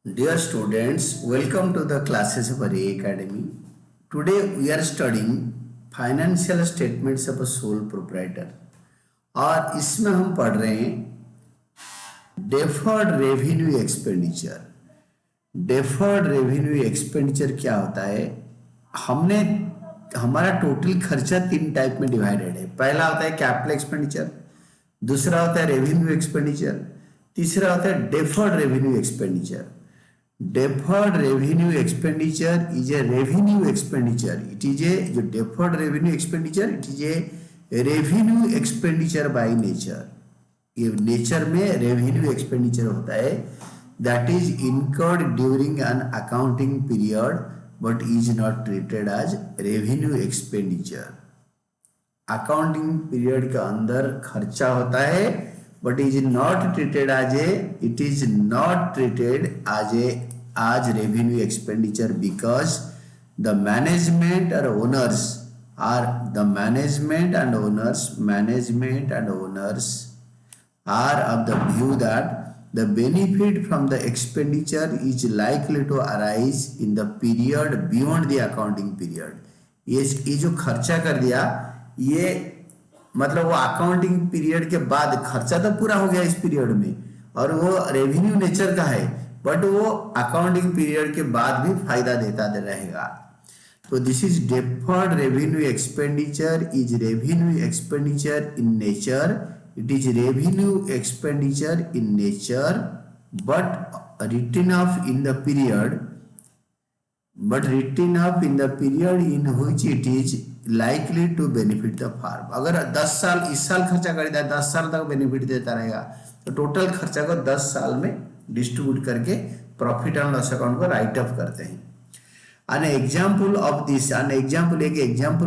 Dear students, welcome to the classes of Array Academy. Today we are studying financial statements of a sole proprietor और इसमें हम पढ़ रहे हैं deferred revenue expenditure. Deferred revenue expenditure क्या होता है? हमने हमारा टोटल खर्चा तीन टाइप में डिवाइडेड है। पहला होता है कैपिटल एक्सपेंडिचर, दूसरा होता है रेवेन्यू एक्सपेंडिचर, तीसरा होता है deferred revenue expenditure. Deferred revenue expenditure is a revenue expenditure. It is a deferred revenue expenditure. It is a revenue expenditure by nature. ये नेचर में रेवेन्यू एक्सपेंडिचर होता है that is incurred during an accounting period but is not treated as revenue expenditure. Accounting period के अंदर खर्चा होता है but is not treated as a it is not treated as revenue expenditure because the management and owners are the management and owners are of the view that the benefit from the expenditure is likely to arise in the period beyond the accounting period. ये जो खर्चा कर दिया ये मतलब वो accounting period के बाद खर्चा तो पूरा हो गया इस पीरियड में और वो रेवेन्यू नेचर का है बट वो अकाउंटिंग पीरियड के बाद भी फायदा देता रहेगा। तो this is deferred revenue expenditure is revenue expenditure in nature. It is revenue expenditure in nature but written off in the period in which it is likely to benefit the farm. अगर 10 साल इस साल खर्चा करेगा 10 साल तक benefit देता रहेगा तो टोटल खर्चा को 10 साल में डिस्ट्रीब्यूट करके प्रॉफिट एंड लॉस अकाउंट को राइट ऑफ करते हैं। An example of this, एक एग्जाम्पल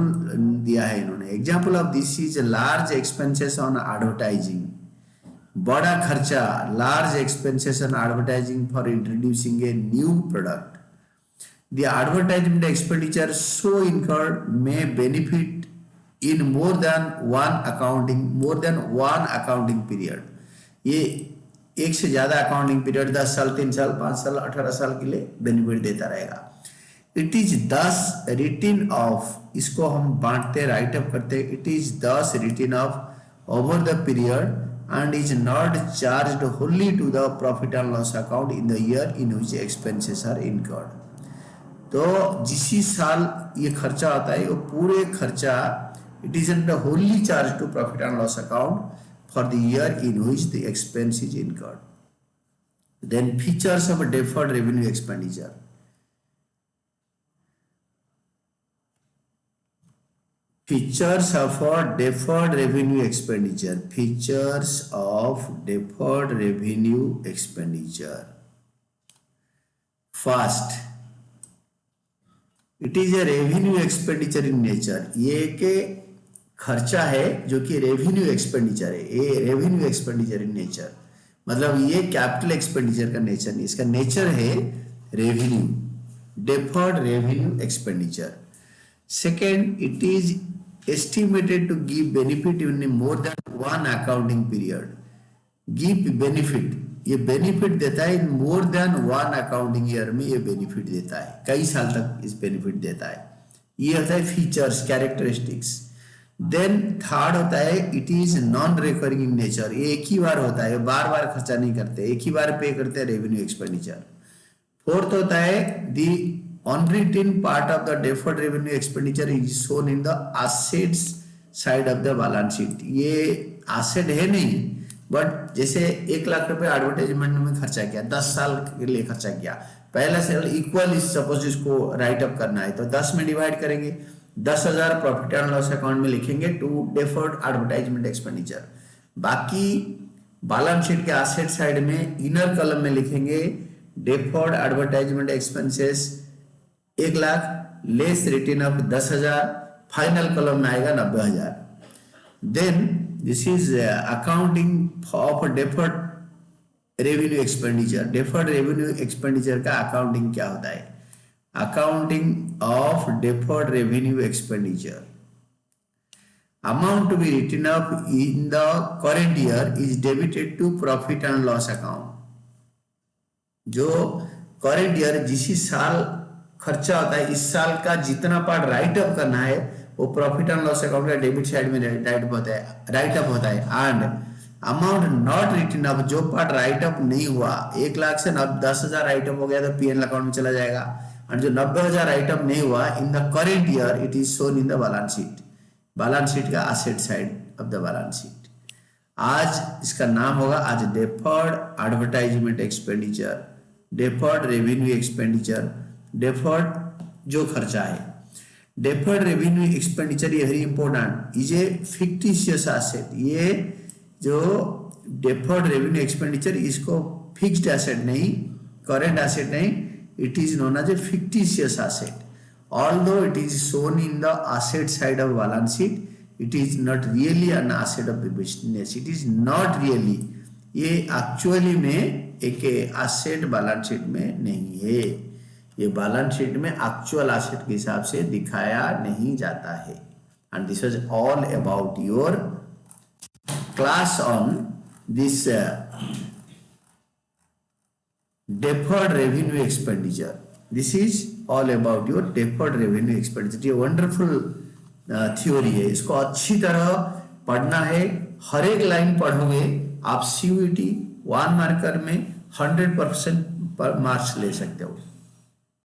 दिया है इन्होंने। Example of this is large expenses on advertising. बड़ा खर्चा large expenses on advertising for introducing a new product. The advertisement expenditure so incurred may benefit in more than one accounting period. ये एक से ज्यादा accounting period 10 साल 3 साल 5 साल 18 साल के लिए बेनिफिट देता रहेगा। It is thus written off, इसको हम बांटते राइट अप करते, it is thus written off over the period and is not charged wholly to the profit and loss account in the year in which expenses are incurred. तो जिस साल ये खर्चा होता है वो पूरे खर्चा it is the wholly charge to profit and loss account for the year in which the expense is incurred. Then features of deferred revenue expenditure. Features of deferred revenue expenditure. Features of deferred revenue expenditure. First, it is a revenue expenditure in nature. ये एक खर्चा है जो कि revenue expenditure है। ये revenue expenditure in nature मतलब ये कैपिटल एक्सपेंडिचर का नेचर नहीं, इसका नेचर है revenue, deferred revenue expenditure. Second, it is estimated to give benefit in more than one accounting period. Give benefit, ये बेनिफिट देता है in more than one accounting year में, ये बेनिफिट देता है कई साल तक इस बेनिफिट देता है। ये होता है फीचर्स कैरेक्टरिस्टिक्स। देन थर्ड होता है it is non recurring in nature. ये एक ही बार होता है, बार बार खर्चा नहीं करते, एक ही बार पे करते हैं रेवेन्यू एक्सपेंडिचर। फोर्थ होता है the unwritten part of the deferred revenue expenditure is shown in the assets side of the balance sheet. ये एसेट है नहीं बट जैसे 1 लाख रुपए एडवर्टाइजमेंट में खर्चा किया, 10 साल के लिए खर्चा किया, पहला साल इक्वल सपोज इसको राइट अप करना है तो 10 में डिवाइड करेंगे, 10,000 प्रॉफिट एंड लॉस अकाउंट में लिखेंगे टू डेफर्ड एडवर्टाइजमेंट एक्सपेंडिचर। बाकी बैलेंस शीट के एसेट साइड में इनर कॉलम में लिखेंगे deferred advertisement expenses 1 lakh less written off 10,000, final column में आएगा 90,000। Then this is accounting of deferred revenue expenditure। deferred revenue expenditure का accounting क्या होता है? accounting of deferred revenue expenditure, amount to be written up in the current year is debited to profit and loss account। जो current year जिस साल खर्चा होता है, इस साल का जितना पार्ट राइट अप करना है वो प्रॉफिट एंड लॉस अकाउंट का डेबिट साइड में राइट अप होता है। And amount not written up, जो पार्ट राइट अप नहीं हुआ, 1 लाख से 10,000 राइट अप हो गया तो पीएनएल अकाउंट में चला जाएगा। और जो 90,000 राइट अप नहीं हुआ in the current year it is shown in the balance sheet, balance sheet का asset side of the balance sheet. आज इसका नाम होगा आज deferred advertisement expenditure, deferred revenue expenditure, deferred जो खर्चा है। डेफर्ड रेवेन्यू एक्सपेंडिचर ये very important is a fictitious asset. ये जो डेफर्ड रेवेन्यू एक्सपेंडिचर इसको फिक्स्ड एसेट नहीं, करेंट एसेट नहीं, it is known as a fictitious asset. Although it is shown in the asset side of balance sheet, it is not really an asset of the business, it is not really, ये actually में एक asset balance sheet में नहीं है, ये balance sheet में actual asset के हिसाब से दिखाया नहीं जाता है। And this was all about your class on this deferred revenue expenditure. This is all about your deferred revenue expenditure. ये वंडरफुल थ्योरी है, इसको अच्छी तरह पढ़ना है। हर एक लाइन पढ़ोगे आप CUET 1 मार्कर में 100% पर मार्क्स ले सकते हो।